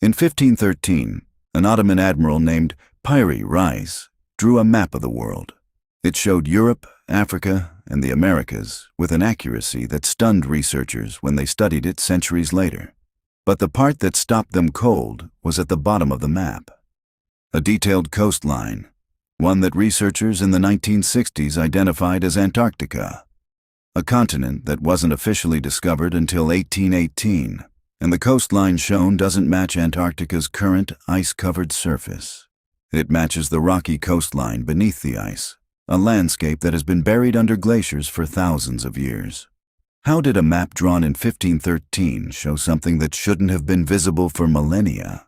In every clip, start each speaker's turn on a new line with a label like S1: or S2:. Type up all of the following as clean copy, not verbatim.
S1: In 1513, an Ottoman admiral named Piri Reis drew a map of the world. It showed Europe, Africa, and the Americas with an accuracy that stunned researchers when they studied it centuries later. But the part that stopped them cold was at the bottom of the map. A detailed coastline, one that researchers in the 1960s identified as Antarctica, a continent that wasn't officially discovered until 1818, and the coastline shown doesn't match Antarctica's current ice-covered surface. It matches the rocky coastline beneath the ice, a landscape that has been buried under glaciers for thousands of years. How did a map drawn in 1513 show something that shouldn't have been visible for millennia?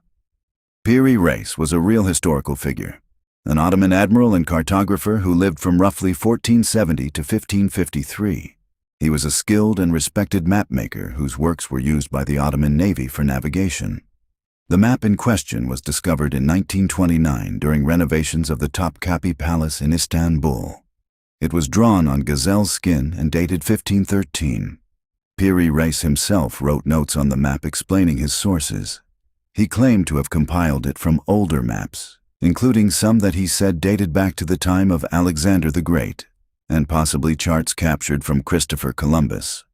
S1: Piri Reis was a real historical figure, an Ottoman admiral and cartographer who lived from roughly 1470 to 1553. He was a skilled and respected mapmaker whose works were used by the Ottoman Navy for navigation. The map in question was discovered in 1929 during renovations of the Topkapi Palace in Istanbul. It was drawn on gazelle skin and dated 1513. Piri Reis himself wrote notes on the map explaining his sources. He claimed to have compiled it from older maps, including some that he said dated back to the time of Alexander the Great, and possibly charts captured from Christopher Columbus.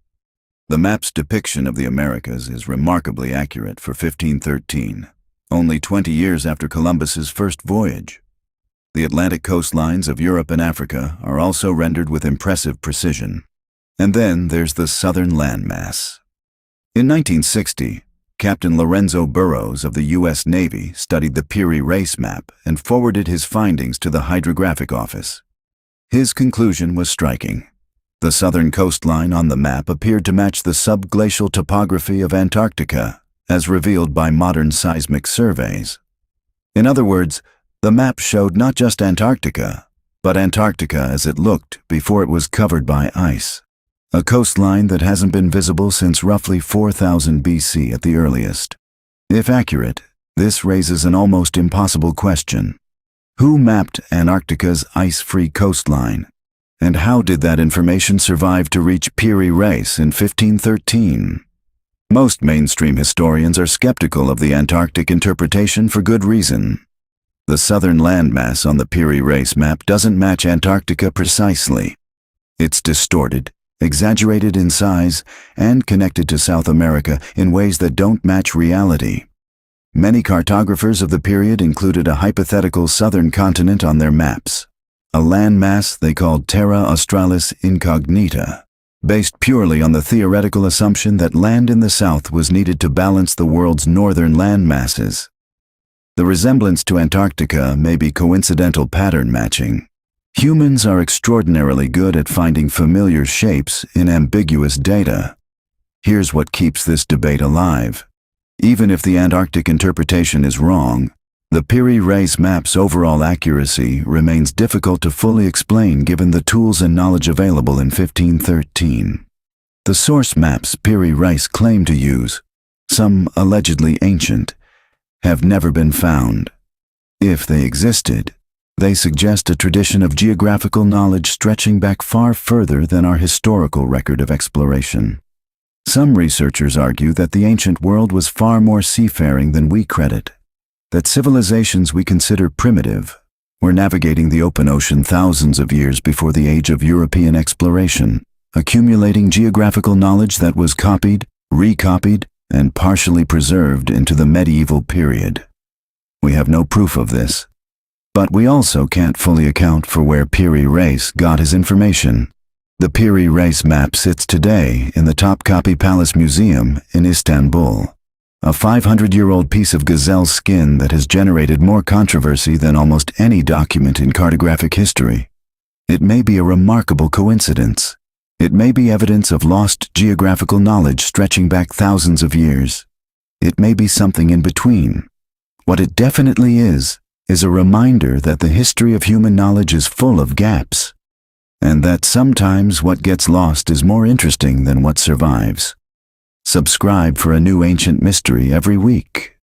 S1: The map's depiction of the Americas is remarkably accurate for 1513, only 20 years after Columbus's first voyage. The Atlantic coastlines of Europe and Africa are also rendered with impressive precision. And then there's the southern landmass. In 1960, Captain Lorenzo Burrows of the U.S. Navy studied the Piri Reis map and forwarded his findings to the Hydrographic Office. His conclusion was striking. The southern coastline on the map appeared to match the subglacial topography of Antarctica, as revealed by modern seismic surveys. In other words, the map showed not just Antarctica, but Antarctica as it looked before it was covered by ice. A coastline that hasn't been visible since roughly 4000 BC at the earliest. If accurate, this raises an almost impossible question. Who mapped Antarctica's ice-free coastline? And how did that information survive to reach Piri Reis in 1513? Most mainstream historians are skeptical of the Antarctic interpretation for good reason. The southern landmass on the Piri Reis map doesn't match Antarctica precisely. It's distorted, exaggerated in size, and connected to South America in ways that don't match reality. Many cartographers of the period included a hypothetical southern continent on their maps, a landmass they called Terra Australis Incognita, based purely on the theoretical assumption that land in the south was needed to balance the world's northern land masses. The resemblance to Antarctica may be coincidental pattern matching. Humans are extraordinarily good at finding familiar shapes in ambiguous data. Here's what keeps this debate alive. Even if the Antarctic interpretation is wrong, the Piri Reis map's overall accuracy remains difficult to fully explain given the tools and knowledge available in 1513. The source maps Piri Reis claimed to use, some allegedly ancient, have never been found. If they existed, they suggest a tradition of geographical knowledge stretching back far further than our historical record of exploration. Some researchers argue that the ancient world was far more seafaring than we credit, that civilizations we consider primitive were navigating the open ocean thousands of years before the age of European exploration, accumulating geographical knowledge that was copied, recopied, and partially preserved into the medieval period. We have no proof of this, but we also can't fully account for where Piri Reis got his information. The Piri Reis map sits today in the Topkapi Palace Museum in Istanbul, a 500-year-old piece of gazelle skin that has generated more controversy than almost any document in cartographic history. It may be a remarkable coincidence. It may be evidence of lost geographical knowledge stretching back thousands of years. It may be something in between. What it definitely is a reminder that the history of human knowledge is full of gaps, and that sometimes what gets lost is more interesting than what survives. Subscribe for a new ancient mystery every week.